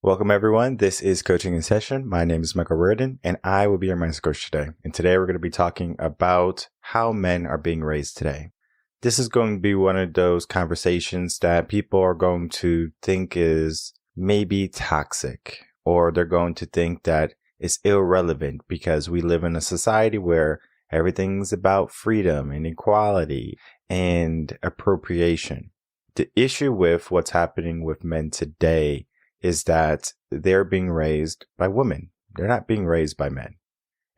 Welcome, everyone. This is Coaching in Session. My name is Michael Reven, and I will be your mindset coach today. And today we're going to be talking about how men are being raised today. This is going to be one of those conversations that people are going to think is maybe toxic, or they're going to think that it's irrelevant because we live in a society where everything's about freedom and equality and appropriation. The issue with what's happening with men today is that they're being raised by women. They're not being raised by men.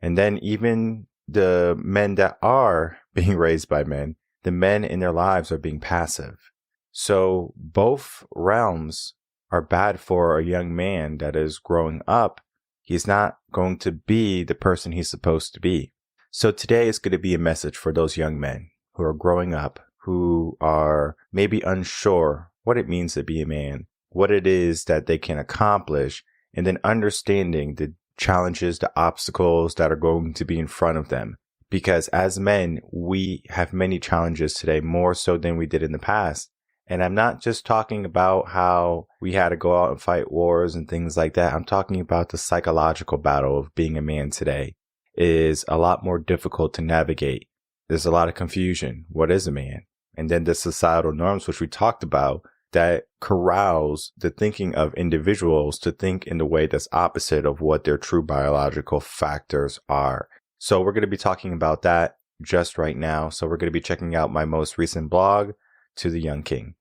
And then even the men that are being raised by men, the men in their lives are being passive. So both realms are bad for a young man that is growing up. He's not going to be the person he's supposed to be. So today is going to be a message for those young men who are growing up, who are maybe unsure what it means to be a man, what it is that they can accomplish, and then understanding the challenges, the obstacles that are going to be in front of them. Because as men, we have many challenges today, more so than we did in the past. And I'm not just talking about how we had to go out and fight wars and things like that. I'm talking about the psychological battle of being a man today is a lot more difficult to navigate. There's a lot of confusion. What is a man? And then the societal norms, which we talked about, that corrals the thinking of individuals to think in the way that's opposite of what their true biological factors are. So we're going to be talking about that just right now. So we're going to be checking out my most recent blog, To the Young King.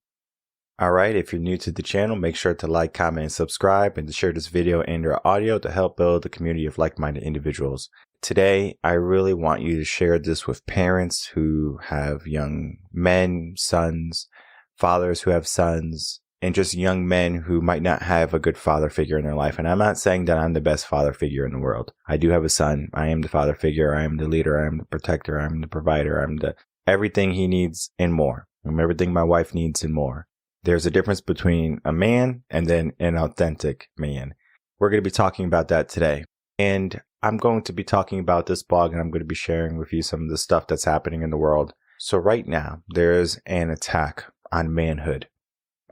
All right, if you're new to the channel, make sure to like, comment, and subscribe, and to share this video and your audio to help build a community of like-minded individuals. Today, I really want you to share this with parents who have young men, sons, fathers who have sons, and just young men who might not have a good father figure in their life. And I'm not saying that I'm the best father figure in the world. I do have a son. I am the father figure. I am the leader. I am the protector. I'm the provider. I'm the everything he needs and more. I'm everything my wife needs and more. There's a difference between a man and then an authentic man. We're going to be talking about that today. And I'm going to be talking about this blog, and I'm going to be sharing with you some of the stuff that's happening in the world. So right now, there's an attack on manhood,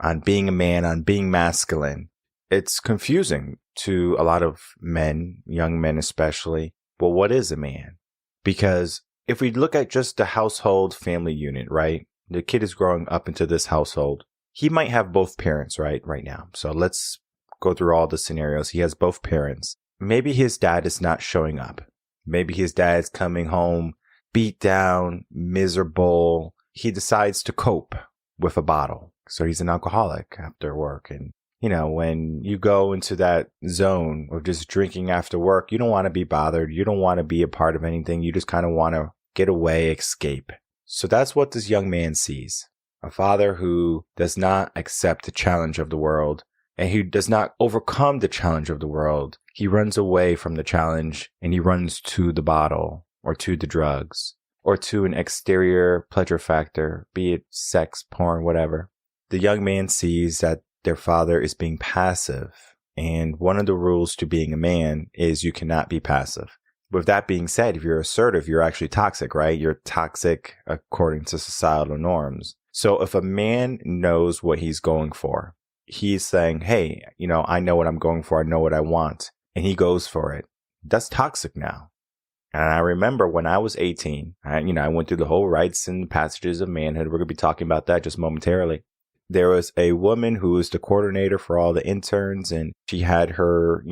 on being a man, on being masculine. It's confusing to a lot of men, young men especially. Well, what is a man? Because if we look at just the household family unit, right? The kid is growing up into this household. He might have both parents, right now. So let's go through all the scenarios. He has both parents. Maybe his dad is not showing up. Maybe his dad's coming home beat down, miserable. He decides to cope with a bottle. So he's an alcoholic after work. And, you know, when you go into that zone of just drinking after work, you don't want to be bothered. You don't want to be a part of anything. You just kind of want to get away, escape. So that's what this young man sees. A father who does not accept the challenge of the world and who does not overcome the challenge of the world. He runs away from the challenge and he runs to the bottle or to the drugs, or to an exterior pleasure factor, be it sex, porn, whatever. The young man sees that their father is being passive. And one of the rules to being a man is you cannot be passive. With that being said, if you're assertive, you're actually toxic, right? You're toxic according to societal norms. So if a man knows what he's going for, he's saying, hey, you know, I know what I'm going for. I know what I want. And he goes for it. That's toxic now. And I remember when I was 18, I went through the whole rites and passages of manhood. We're going to be talking about that just momentarily. There was a woman who was the coordinator for all the interns, and she had her,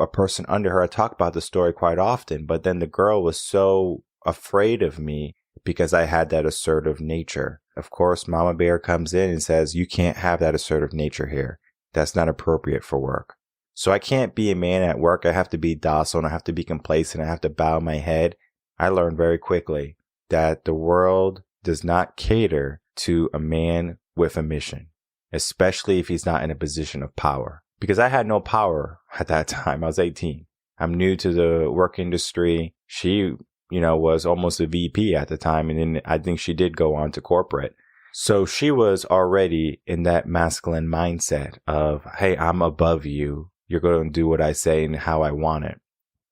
a person under her. I talk about the story quite often, but then the girl was so afraid of me because I had that assertive nature. Of course, Mama Bear comes in and says, you can't have that assertive nature here. That's not appropriate for work. So I can't be a man at work. I have to be docile and I have to be complacent. I have to bow my head. I learned very quickly that the world does not cater to a man with a mission, especially if he's not in a position of power. Because I had no power at that time. I was 18. I'm new to the work industry. She, was almost a VP at the time. And then I think she did go on to corporate. So she was already in that masculine mindset of, hey, I'm above you. You're going to do what I say and how I want it.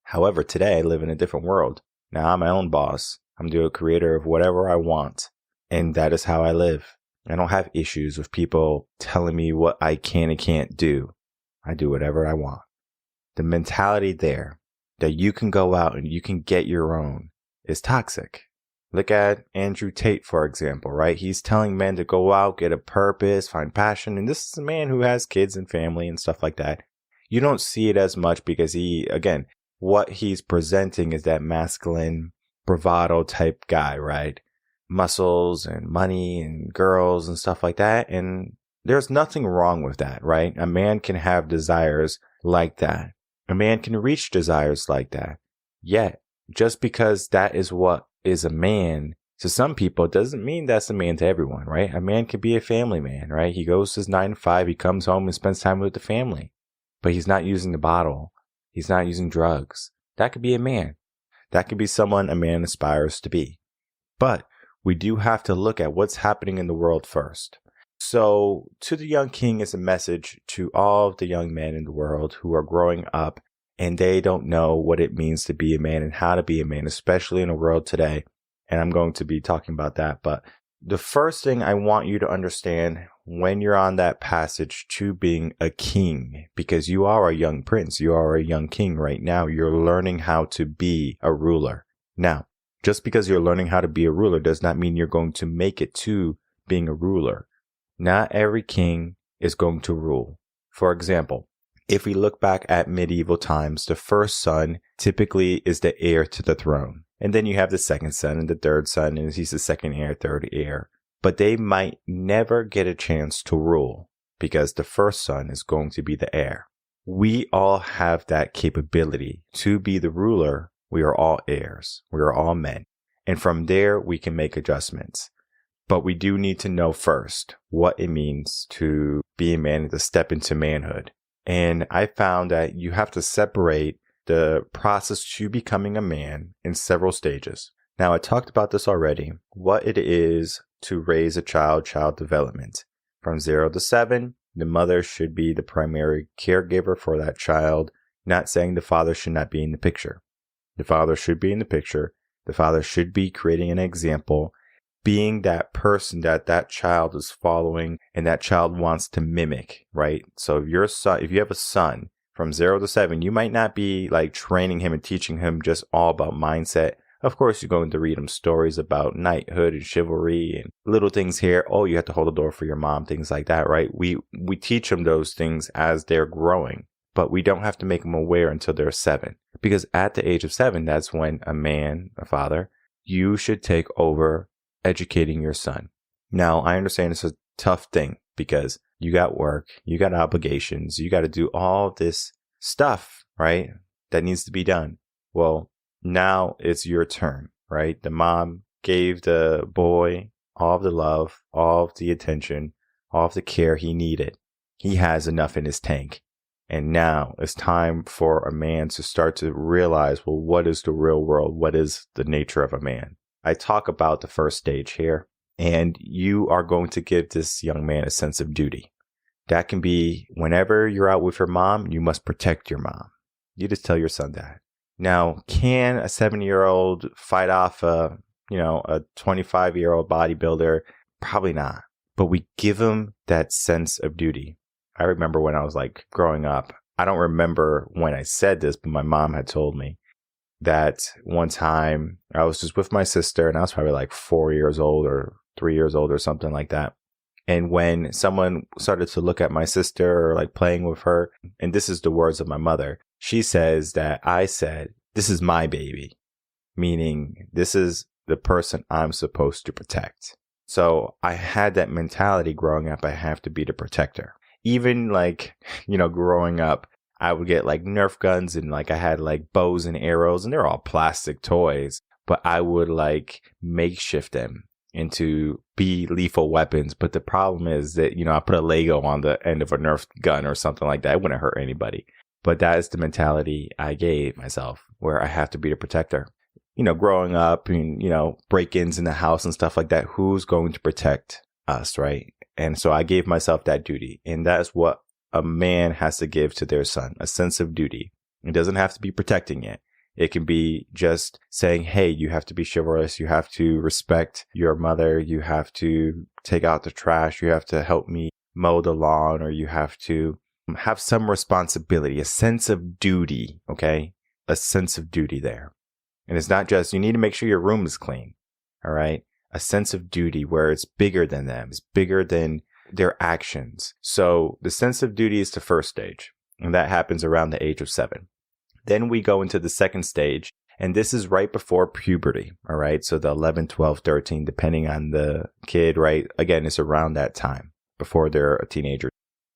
However, today I live in a different world. Now I'm my own boss. I'm the creator of whatever I want. And that is how I live. I don't have issues with people telling me what I can and can't do. I do whatever I want. The mentality there that you can go out and you can get your own is toxic. Look at Andrew Tate, for example, right? He's telling men to go out, get a purpose, find passion. And this is a man who has kids and family and stuff like that. You don't see it as much because what he's presenting is that masculine bravado type guy, right? Muscles and money and girls and stuff like that. And there's nothing wrong with that, right? A man can have desires like that. A man can reach desires like that. Yet, just because that is what is a man to some people doesn't mean that's a man to everyone, right? A man could be a family man, right? He goes to his 9 to 5, he comes home and spends time with the family, but he's not using the bottle. He's not using drugs. That could be a man. That could be someone a man aspires to be. But we do have to look at what's happening in the world first. So to the young king is a message to all of the young men in the world who are growing up and they don't know what it means to be a man and how to be a man, especially in the world today. And I'm going to be talking about that. But the first thing I want you to understand when you're on that passage to being a king, because you are a young prince, you are a young king right now, you're learning how to be a ruler. Now, just because you're learning how to be a ruler does not mean you're going to make it to being a ruler. Not every king is going to rule. For example, if we look back at medieval times, the first son typically is the heir to the throne. And then you have the second son and the third son, and he's the second heir, third heir. But they might never get a chance to rule because the first son is going to be the heir. We all have that capability to be the ruler. We are all heirs. We are all men. And from there, we can make adjustments. But we do need to know first what it means to be a man and to step into manhood. And I found that you have to separate the process to becoming a man in several stages. Now, I talked about this already, what it is to raise a child development. From 0 to 7, the mother should be the primary caregiver for that child, not saying the father should not be in the picture. The father should be in the picture. The father should be creating an example, being that person that child is following and that child wants to mimic, right? So if you have a son from 0 to 7, you might not be like training him and teaching him just all about mindset. Of course, you're going to read him stories about knighthood and chivalry and little things here. Oh, you have to hold the door for your mom, things like that, right? We teach them those things as they're growing, but we don't have to make them aware until they're 7. Because at the age of 7, that's when a father, you should take over educating your son. Now, I understand it's a tough thing because you got work, you got obligations, you got to do all this stuff, right? That needs to be done. Well, now it's your turn, right? The mom gave the boy all of the love, all of the attention, all of the care he needed. He has enough in his tank. And now it's time for a man to start to realize, well, what is the real world? What is the nature of a man? I talk about the first stage here, and you are going to give this young man a sense of duty. That can be whenever you're out with your mom, you must protect your mom. You just tell your son that. Now, can a 7-year-old fight off a 25-year-old bodybuilder? Probably not. But we give him that sense of duty. I remember when I was like growing up, I don't remember when I said this, but my mom had told me that one time I was just with my sister and I was probably like 4 years old or 3 years old or something like that. And when someone started to look at my sister or like playing with her, and this is the words of my mother, she says that I said, "This is my baby," meaning this is the person I'm supposed to protect. So I had that mentality growing up. I have to be the protector. Even like, growing up, I would get like Nerf guns and like I had like bows and arrows and they're all plastic toys, but I would like makeshift them into be lethal weapons. But the problem is that, I put a Lego on the end of a Nerf gun or something like that. It wouldn't hurt anybody. But that is the mentality I gave myself where I have to be the protector. Growing up and, break-ins in the house and stuff like that. Who's going to protect us, right? And so I gave myself that duty. And that's what a man has to give to their son, a sense of duty. It doesn't have to be protecting it. It can be just saying, hey, you have to be chivalrous. You have to respect your mother. You have to take out the trash. You have to help me mow the lawn, or you have to have some responsibility, a sense of duty, okay? A sense of duty there. And it's not just, you need to make sure your room is clean, all right? A sense of duty where it's bigger than them, it's bigger than their actions. So the sense of duty is the first stage, and that happens around the age of 7. Then we go into the second stage, and this is right before puberty, all right? So the 11, 12, 13, depending on the kid, right? Again, it's around that time before they're a teenager.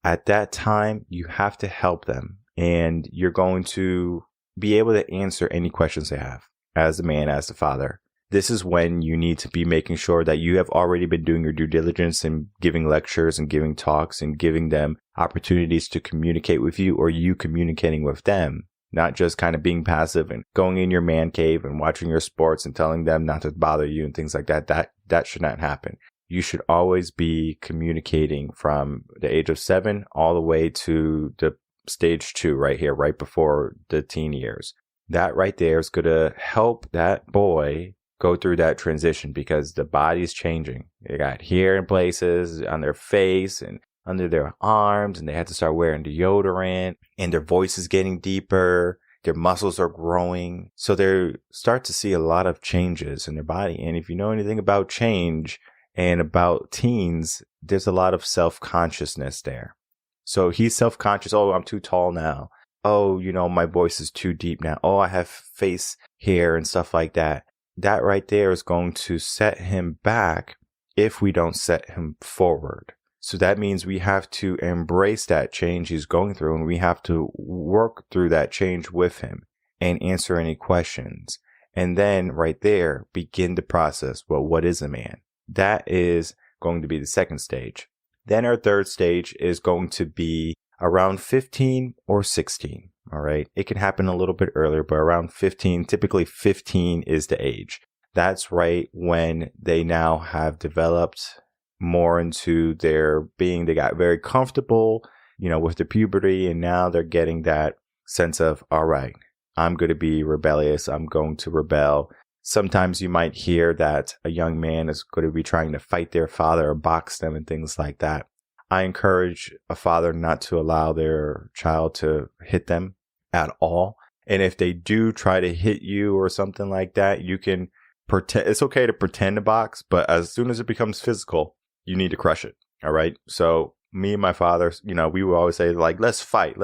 At that time, you have to help them, and you're going to be able to answer any questions they have as the man, as the father. This is when you need to be making sure that you have already been doing your due diligence and giving lectures and giving talks and giving them opportunities to communicate with you, or you communicating with them, not just kind of being passive and going in your man cave and watching your sports and telling them not to bother you and things like that. That should not happen. You should always be communicating from the age of 7 all the way to the stage 2 right here, right before the teen years. That right there is going to help that boy go through that transition, because the body's changing. They got hair in places on their face and under their arms, and they have to start wearing deodorant, and their voice is getting deeper. Their muscles are growing. So they start to see a lot of changes in their body. And if you know anything about change and about teens, there's a lot of self-consciousness there. So he's self-conscious. Oh, I'm too tall now. Oh, my voice is too deep now. Oh, I have face hair and stuff like that. That right there is going to set him back if we don't set him forward. So that means we have to embrace that change he's going through, and we have to work through that change with him and answer any questions. And then right there, begin the process. Well, what is a man? That is going to be the second stage. Then our third stage is going to be around 15 or 16. All right. It can happen a little bit earlier, but around 15, typically 15 is the age. That's right when they now have developed more into their being. They got very comfortable, with the puberty, and now they're getting that sense of, all right, I'm going to be rebellious. I'm going to rebel. Sometimes you might hear that a young man is going to be trying to fight their father or box them and things like that. I encourage a father not to allow their child to hit them at all. And if they do try to hit you or something like that, you can pretend. It's okay to pretend to box, but as soon as it becomes physical, you need to crush it. All right. So me and my father, we would always say, like, let's fight.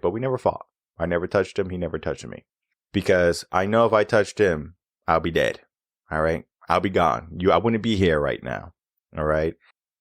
But we never fought. I never touched him. He never touched me, because I know if I touched him, I'll be dead. All right. I'll be gone. I wouldn't be here right now. All right.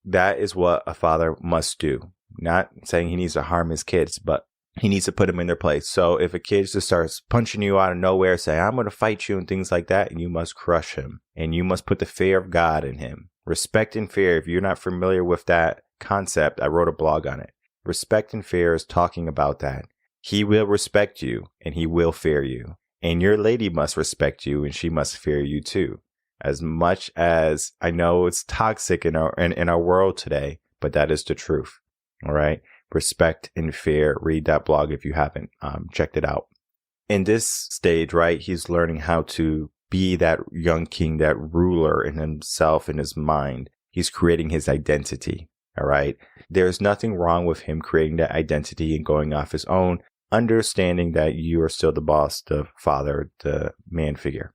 That is what a father must do. Not saying he needs to harm his kids, but he needs to put them in their place. So if a kid just starts punching you out of nowhere, saying, I'm going to fight you and things like that, you must crush him, and you must put the fear of God in him. Respect and fear. If you're not familiar with that concept, I wrote a blog on it. Respect and fear is talking about that. He will respect you and he will fear you. And your lady must respect you and she must fear you too. As much as I know it's toxic in our world today, but that is the truth. All right. Respect and fear. Read that blog if you haven't checked it out. In this stage, right, he's learning how to be that young king, that ruler in himself, in his mind. He's creating his identity. All right. There's nothing wrong with him creating that identity and going off his own, understanding that you are still the boss, the father, the man figure.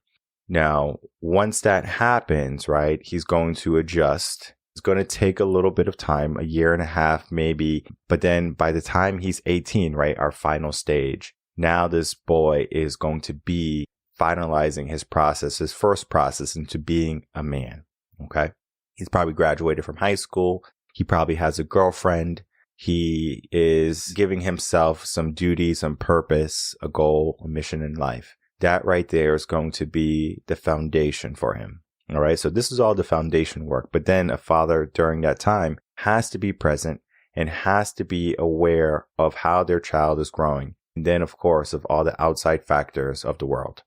Now, once that happens, right, he's going to adjust. It's going to take a little bit of time, a year and a half maybe. But then by the time he's 18, right, our final stage, now this boy is going to be finalizing his process, his first process into being a man. Okay. He's probably graduated from high school. He probably has a girlfriend. He is giving himself some duty, some purpose, a goal, a mission in life. That right there is going to be the foundation for him. All right. So this is all the foundation work. But then a father during that time has to be present and has to be aware of how their child is growing. And then, of course, of all the outside factors of the world.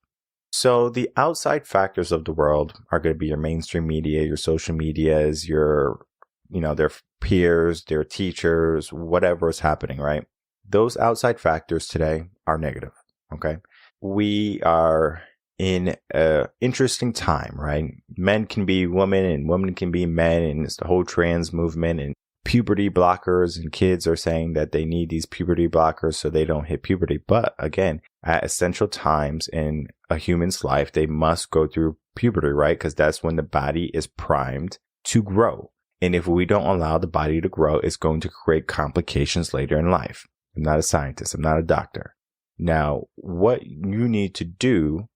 So the outside factors of the world are going to be your mainstream media, your social medias, your, their peers, their teachers, whatever is happening, right? Those outside factors today are negative. Okay. We are in an interesting time, right? Men can be women and women can be men, and it's the whole trans movement, and puberty blockers, and kids are saying that they need these puberty blockers so they don't hit puberty. But again, at essential times in a human's life, they must go through puberty, right? Because that's when the body is primed to grow. And if we don't allow the body to grow, it's going to create complications later in life. I'm not a scientist. I'm not a doctor. Now, what you need to do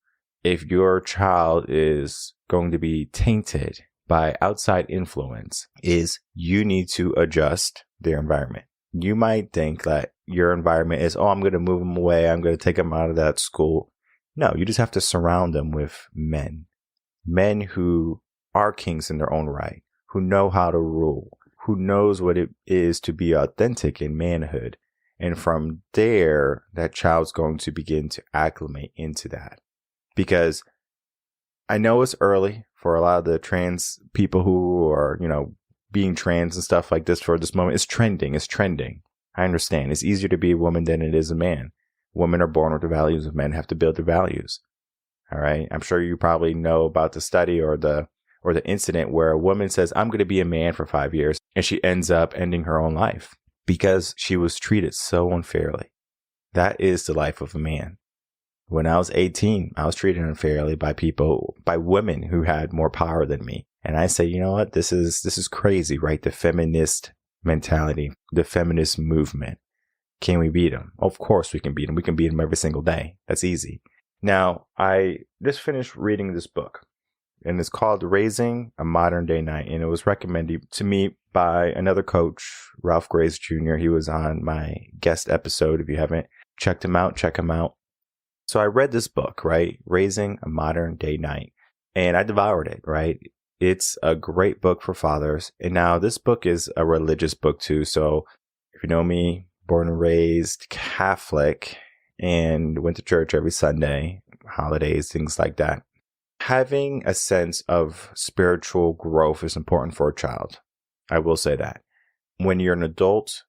if your child is going to be tainted by outside influence is you need to adjust their environment. You might think that your environment is, I'm going to move them away. I'm going to take them out of that school. No, you just have to surround them with men who are kings in their own right, who know how to rule, who knows what it is to be authentic in manhood. And from there, that child's going to begin to acclimate into that. Because I know it's early for a lot of the trans people who are, being trans and stuff like this for this moment. It's trending. I understand. It's easier to be a woman than it is a man. Women are born with the values of men, have to build their values. All right. I'm sure you probably know about the study or the incident where a woman says, I'm going to be a man for 5 years, and she ends up ending her own life because she was treated so unfairly. That is the life of a man. When I was 18, I was treated unfairly by women who had more power than me. And I say, you know what? This is crazy, right? The feminist mentality, the feminist movement. Can we beat them? Of course we can beat them. We can beat them every single day. That's easy. Now, I just finished reading this book, and it's called Raising a Modern Day Knight. And it was recommended to me by another coach, Ralph Grace Jr. He was on my guest episode. If you haven't checked him out, check him out. So I read this book, right? Raising a Modern Day Knight. And I devoured it, right? It's a great book for fathers. And now this book is a religious book too. So if you know me, born and raised Catholic and went to church every Sunday, holidays, things like that. Having a sense of spiritual growth is important for a child. I will say that. When you're an adult,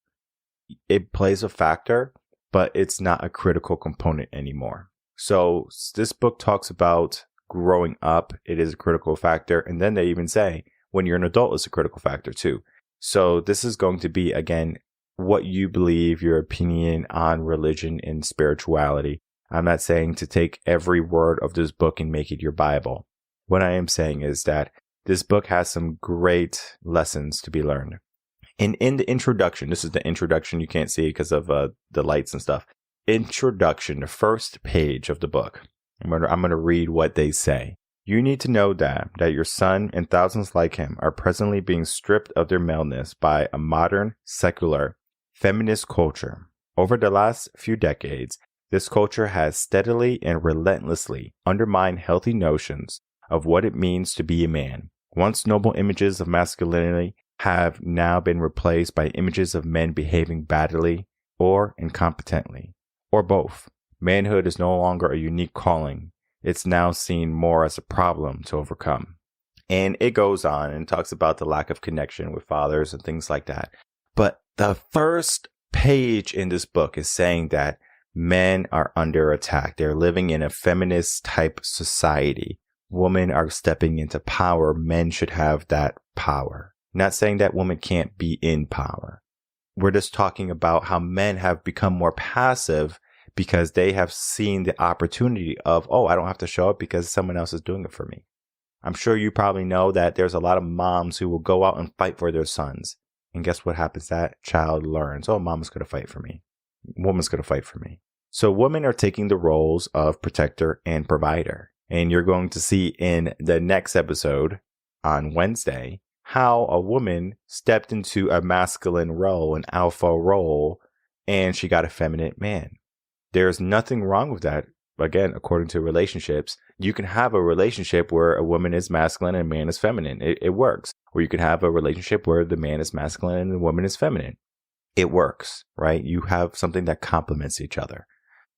it plays a factor, but it's not a critical component anymore. So this book talks about growing up. It is a critical factor. And then they even say when you're an adult, it's a critical factor too. So this is going to be, again, what you believe, your opinion on religion and spirituality. I'm not saying to take every word of this book and make it your Bible. What I am saying is that this book has some great lessons to be learned. And in the introduction, this is the introduction. You can't see it because of the lights and stuff. Introduction, the first page of the book. I'm gonna read what they say. You need to know that your son and thousands like him are presently being stripped of their maleness by a modern, secular, feminist culture. Over the last few decades, this culture has steadily and relentlessly undermined healthy notions of what it means to be a man. Once noble images of masculinity have now been replaced by images of men behaving badly or incompetently, or both. Manhood is no longer a unique calling. It's now seen more as a problem to overcome. And it goes on and talks about the lack of connection with fathers and things like that. But the first page in this book is saying that men are under attack. They're living in a feminist type society. Women are stepping into power. Men should have that power. Not saying that women can't be in power. We're just talking about how men have become more passive because they have seen the opportunity of, I don't have to show up because someone else is doing it for me. I'm sure you probably know that there's a lot of moms who will go out and fight for their sons. And guess what happens? That child learns, mama's going to fight for me. Woman's going to fight for me. So women are taking the roles of protector and provider. And you're going to see in the next episode on Wednesday how a woman stepped into a masculine role, an alpha role, and she got a feminine man. There's nothing wrong with that. Again, according to relationships, you can have a relationship where a woman is masculine and a man is feminine. It works. Or you can have a relationship where the man is masculine and the woman is feminine. It works, right? You have something that complements each other.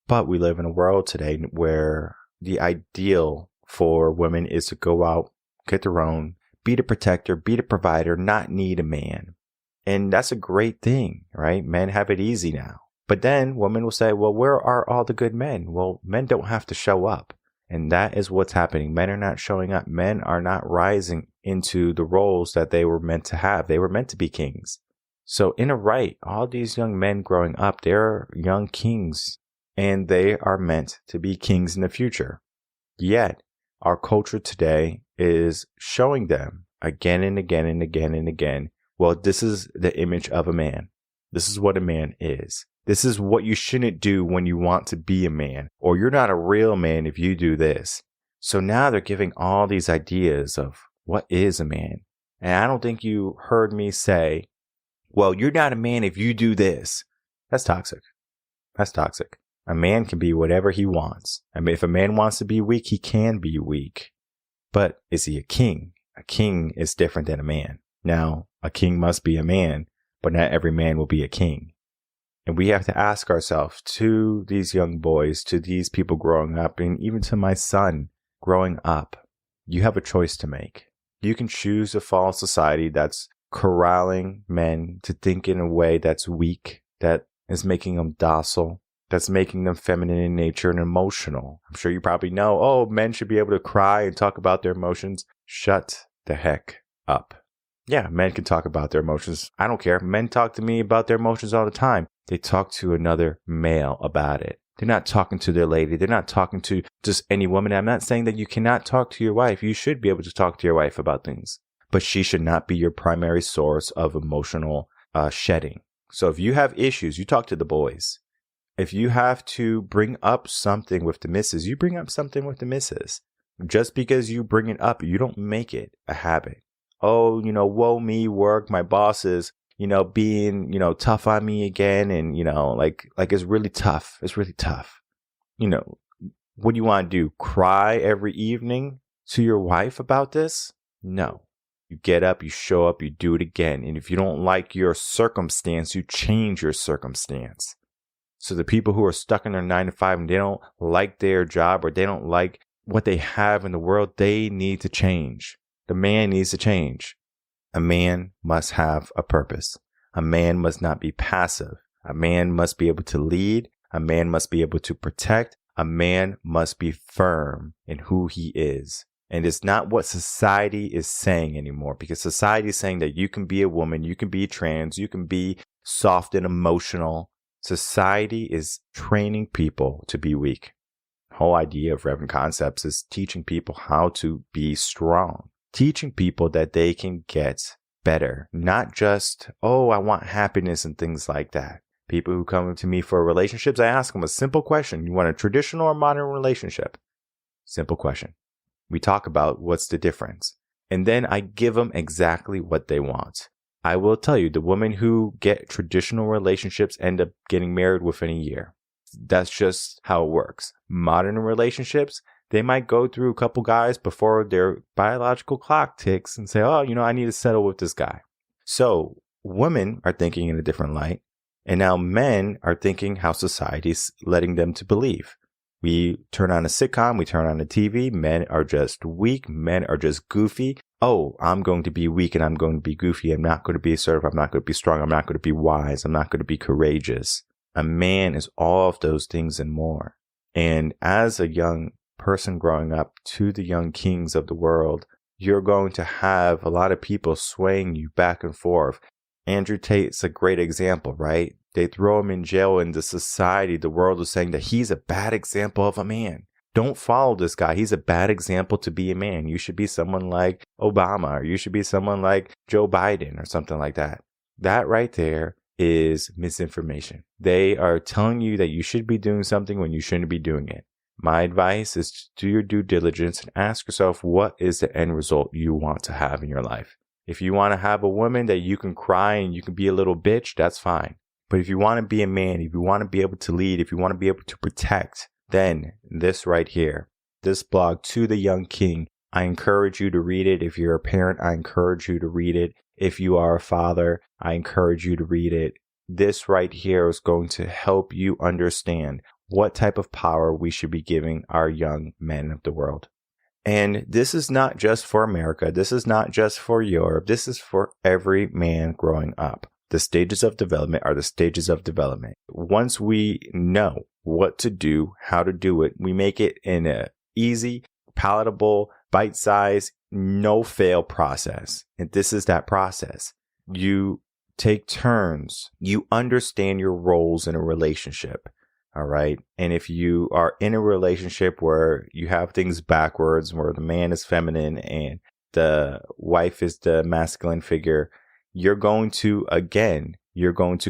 But we live in a world today where the ideal for women is to go out, get their own, be the protector, be the provider, not need a man. And that's a great thing, right? Men have it easy now. But then women will say, well, where are all the good men? Well, men don't have to show up. And that is what's happening. Men are not showing up. Men are not rising into the roles that they were meant to have. They were meant to be kings. So in a right, all these young men growing up, they're young kings, and they are meant to be kings in the future. Yet, our culture today is showing them again and again and again and again, well, this is the image of a man. This is what a man is. This is what you shouldn't do when you want to be a man, or you're not a real man if you do this. So now they're giving all these ideas of what is a man. And I don't think you heard me say, well, you're not a man if you do this. That's toxic. That's toxic. A man can be whatever he wants. I mean, if a man wants to be weak, he can be weak. But is he a king? A king is different than a man. Now, a king must be a man, but not every man will be a king. And we have to ask ourselves, to these young boys, to these people growing up, and even to my son growing up, you have a choice to make. You can choose to follow society that's corralling men to think in a way that's weak, that is making them docile, that's making them feminine in nature and emotional. I'm sure you probably know, oh, men should be able to cry and talk about their emotions. Shut the heck up. Yeah, men can talk about their emotions. I don't care. Men talk to me about their emotions all the time. They talk to another male about it. They're not talking to their lady. They're not talking to just any woman. I'm not saying that you cannot talk to your wife. You should be able to talk to your wife about things. But she should not be your primary source of emotional shedding. So if you have issues, you talk to the boys. If you have to bring up something with the missus, you bring up something with the missus. Just because you bring it up, you don't make it a habit. Oh, woe me, work, my boss is, being, tough on me again. And, like it's really tough. It's really tough. What do you want to do? Cry every evening to your wife about this? No. You get up, you show up, you do it again. And if you don't like your circumstance, you change your circumstance. So the people who are stuck in their 9 to 5 and they don't like their job or they don't like what they have in the world, they need to change. The man needs to change. A man must have a purpose. A man must not be passive. A man must be able to lead. A man must be able to protect. A man must be firm in who he is. And it's not what society is saying anymore, because society is saying that you can be a woman, you can be trans, you can be soft and emotional. Society is training people to be weak. The whole idea of Reven concepts is teaching people how to be strong, teaching people that they can get better, not just, oh, I want happiness and things like that. People who come to me for relationships, I ask them a simple question. You want a traditional or modern relationship? Simple question. We talk about what's the difference. And then I give them exactly what they want. I will tell you, the women who get traditional relationships end up getting married within a year. That's just how it works. Modern relationships, they might go through a couple guys before their biological clock ticks and say, oh, I need to settle with this guy. So women are thinking in a different light. And now men are thinking how society's letting them to believe. We turn on a sitcom, we turn on a TV, men are just weak, men are just goofy. Oh, I'm going to be weak and I'm going to be goofy. I'm not going to be assertive. I'm not going to be strong. I'm not going to be wise. I'm not going to be courageous. A man is all of those things and more. And as a young person growing up to the young kings of the world, you're going to have a lot of people swaying you back and forth. Andrew Tate's a great example, right? They throw him in jail, and the society, the world is saying that he's a bad example of a man. Don't follow this guy. He's a bad example to be a man. You should be someone like Obama, or you should be someone like Joe Biden or something like that. That right there is misinformation. They are telling you that you should be doing something when you shouldn't be doing it. My advice is to do your due diligence and ask yourself, what is the end result you want to have in your life? If you want to have a woman that you can cry and you can be a little bitch, that's fine. But if you want to be a man, if you want to be able to lead, if you want to be able to protect, then this right here, this blog, To the Young King, I encourage you to read it. If you're a parent, I encourage you to read it. If you are a father, I encourage you to read it. This right here is going to help you understand what type of power we should be giving our young men of the world. And this is not just for America. This is not just for Europe. This is for every man growing up. The stages of development are the stages of development. Once we know what to do, how to do it, we make it in an easy, palatable, bite-sized, no-fail process. And this is that process. You take turns. You understand your roles in a relationship. All right. And if you are in a relationship where you have things backwards, where the man is feminine and the wife is the masculine figure, you're going to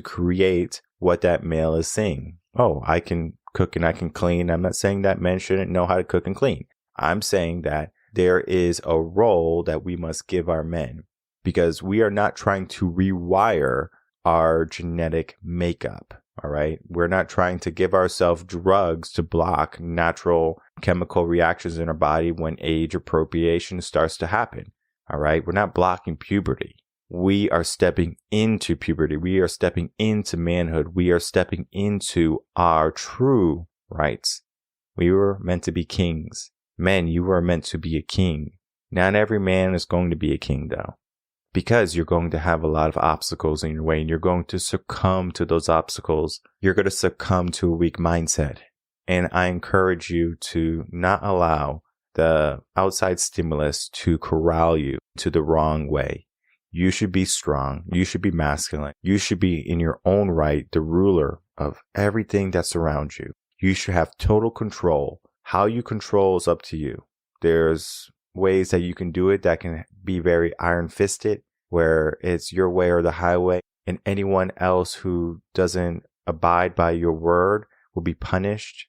create what that male is saying. Oh, I can cook and I can clean. I'm not saying that men shouldn't know how to cook and clean. I'm saying that there is a role that we must give our men, because we are not trying to rewire our genetic makeup. All right. We're not trying to give ourselves drugs to block natural chemical reactions in our body when age appropriation starts to happen. All right. We're not blocking puberty. We are stepping into puberty. We are stepping into manhood. We are stepping into our true rights. We were meant to be kings. Men, you were meant to be a king. Not every man is going to be a king, though, because you're going to have a lot of obstacles in your way, and you're going to succumb to those obstacles. You're going to succumb to a weak mindset. And I encourage you to not allow the outside stimulus to corral you to the wrong way. You should be strong. You should be masculine. You should be in your own right the ruler of everything that surrounds you. You should have total control. How you control is up to you. There's ways that you can do it that can be very iron-fisted, where it's your way or the highway, and anyone else who doesn't abide by your word will be punished.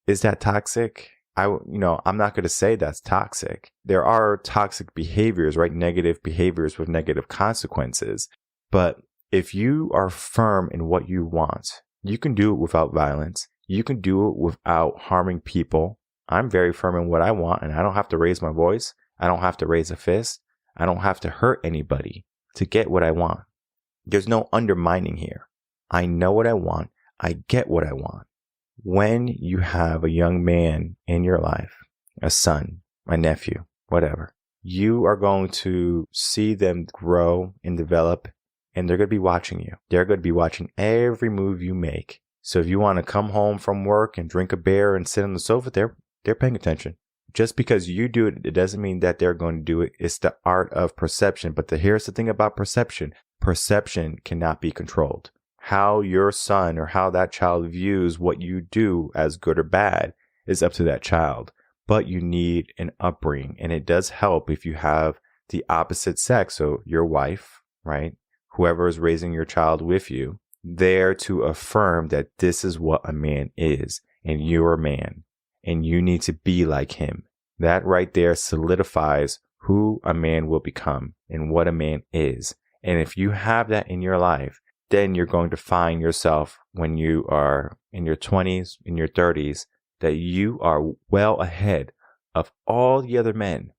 Is that toxic? I'm not going to say that's toxic. There are toxic behaviors, right? Negative behaviors with negative consequences. But if you are firm in what you want, you can do it without violence. You can do it without harming people. I'm very firm in what I want, and I don't have to raise my voice. I don't have to raise a fist. I don't have to hurt anybody to get what I want. There's no undermining here. I know what I want. I get what I want. When you have a young man in your life, a son, a nephew, whatever, you are going to see them grow and develop, and they're going to be watching you. They're going to be watching every move you make. So if you want to come home from work and drink a beer and sit on the sofa, they're paying attention. Just because you do it, it doesn't mean that they're going to do it. It's the art of perception. But here's the thing about perception. Perception cannot be controlled. How your son or how that child views what you do as good or bad is up to that child. But you need an upbringing. And it does help if you have the opposite sex. So your wife, right? Whoever is raising your child with you, there to affirm that this is what a man is. And you're a man. And you need to be like him. That right there solidifies who a man will become and what a man is. And if you have that in your life, then you're going to find yourself when you are in your 20s, in your 30s, that you are well ahead of all the other men.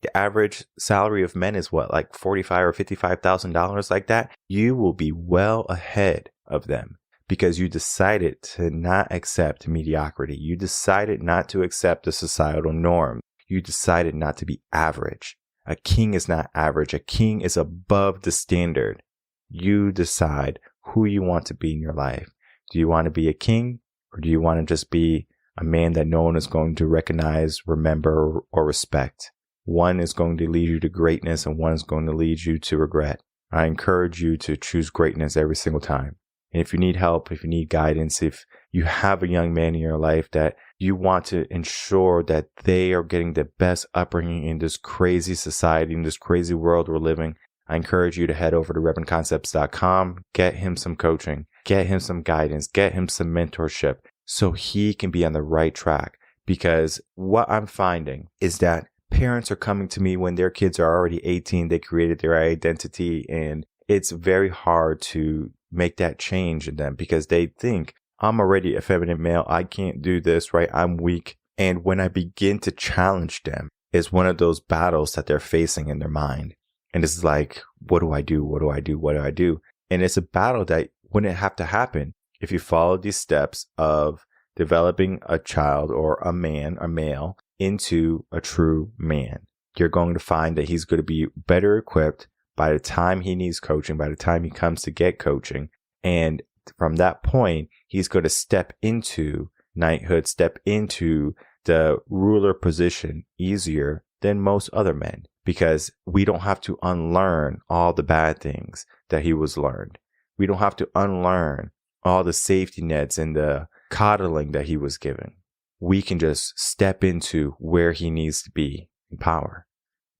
The average salary of men is what, like $45,000 or $55,000, like that? You will be well ahead of them. Because you decided to not accept mediocrity. You decided not to accept the societal norm. You decided not to be average. A king is not average. A king is above the standard. You decide who you want to be in your life. Do you want to be a king, or do you want to just be a man that no one is going to recognize, remember, or respect? One is going to lead you to greatness, and one is going to lead you to regret. I encourage you to choose greatness every single time. And if you need help, if you need guidance, if you have a young man in your life that you want to ensure that they are getting the best upbringing in this crazy society, in this crazy world we're living, I encourage you to head over to revenconcepts.com, get him some coaching, get him some guidance, get him some mentorship so he can be on the right track. Because what I'm finding is that parents are coming to me when their kids are already 18, they created their identity, and it's very hard to make that change in them because they think, I'm already a feminine male. I can't do this, right? I'm weak. And when I begin to challenge them, it's one of those battles that they're facing in their mind. And it's like, what do I do? What do I do? What do I do? And it's a battle that wouldn't have to happen if you follow these steps of developing a child or a man, a male, into a true man. You're going to find that he's going to be better equipped by the time he needs coaching, by the time he comes to get coaching. And from that point, he's going to step into knighthood, step into the ruler position easier than most other men, because we don't have to unlearn all the bad things that he was learned. We don't have to unlearn all the safety nets and the coddling that he was given. We can just step into where he needs to be in power.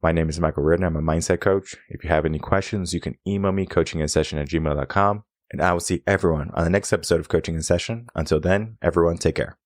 My name is Michael Reven. I'm a mindset coach. If you have any questions, you can email me, coachinginsession@gmail.com. And I will see everyone on the next episode of Coaching in Session. Until then, everyone, take care.